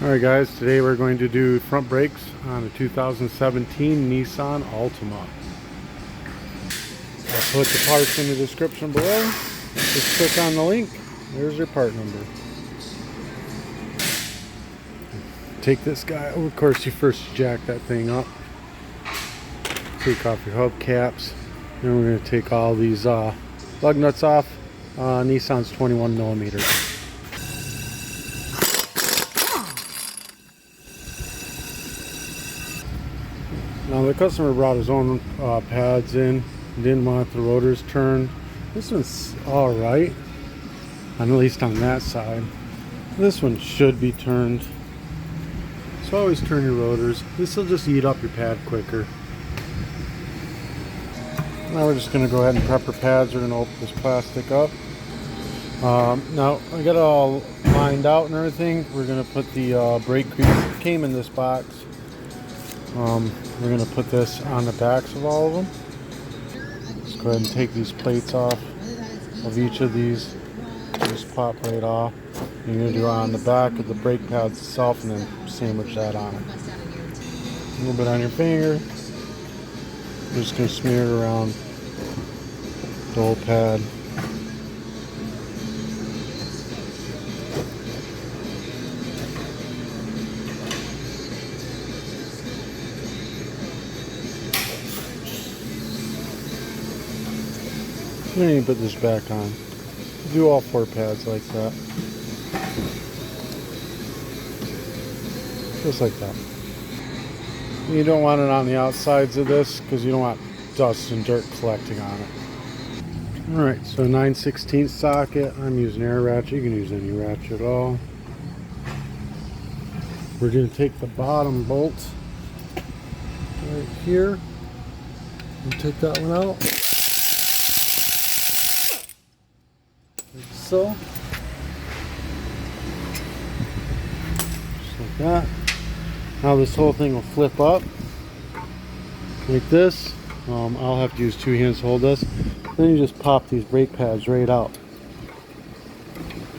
Alright guys, today we're going to do front brakes on a 2017 Nissan Altima. I'll put the parts in the description below. Just click on the link. There's your part number. Take this guy, of course you first jack that thing up. Take off your hubcaps. Then we're going to take all these lug nuts off. Nissan's 21 millimeters. Now the customer brought his own pads in, didn't want the rotors turned. This one's alright, at least on that side. This one should be turned. So always turn your rotors. This will just eat up your pad quicker. Now we're just going to go ahead and prep our pads. We're going to open this plastic up. Now I got it all lined out and everything. We're going to put the brake grease. It came in this box. We're going to put this on the backs of all of them. Let's go ahead and take these plates off of each of these. Just pop right off. You're going to do it on the back of the brake pads itself and then sandwich that on it. A little bit on your finger. We're just going to smear it around the whole pad. Then you put this back on. Do all 4 pads like that. Just like that. You don't want it on the outsides of this because you don't want dust and dirt collecting on it. Alright, so 9/16 socket. I'm using air ratchet. You can use any ratchet at all. We're going to take the bottom bolt right here and take that one out. Like so. Just like that. Now this whole thing will flip up like this. I'll have to use 2 hands to hold this. Then you just pop these brake pads right out.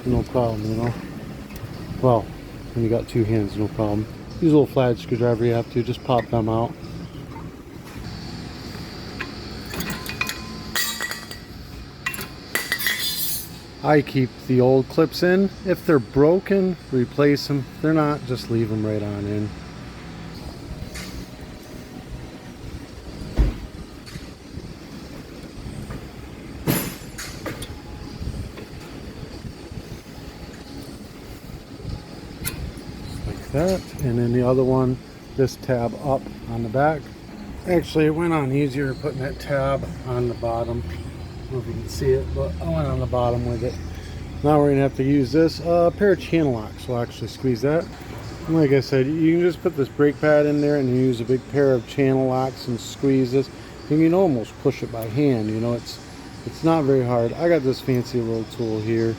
No problem, you know. Well, when you got 2 hands, no problem. Use a little flat screwdriver you have to, just pop them out. I keep the old clips in. If they're broken, replace them. If they're not, just leave them right on in. Like that. And then the other one, this tab up on the back. Actually, it went on easier putting that tab on the bottom. I don't know if you can see it, but I went on the bottom with it. Now we're going to have to use this pair of channel locks. We'll actually squeeze that. And like I said, you can just put this brake pad in there and you use a big pair of channel locks and squeeze this. And you can almost push it by hand. You know, it's not very hard. I got this fancy little tool here.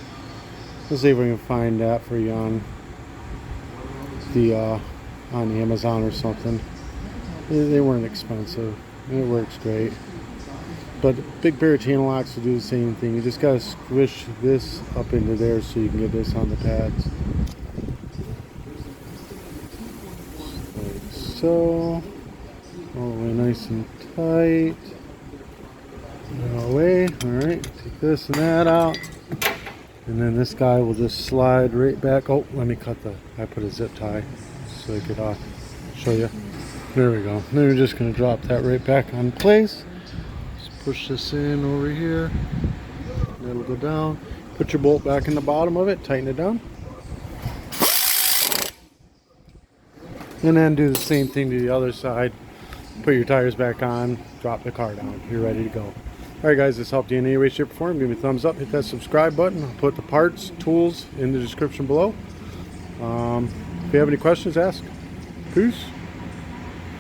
Let's see if we can find that for you on Amazon or something. They weren't expensive. It works great. But big pair of channel locks will do the same thing. You just gotta squish this up into there so you can get this on the pads. Like so. All the way nice and tight. All the way. Alright, take this and that out. And then this guy will just slide right back. Oh, let me I put a zip tie so I could show you. There we go. Then we're just gonna drop that right back on place. Push this in over here. It'll go down. Put your bolt back in the bottom of it. Tighten it down. And then do the same thing to the other side. Put your tires back on. Drop the car down. You're ready to go. Alright guys, this helped you in any way, shape, or form. Give me a thumbs up. Hit that subscribe button. I'll put the parts, tools in the description below. If you have any questions, ask. Peace.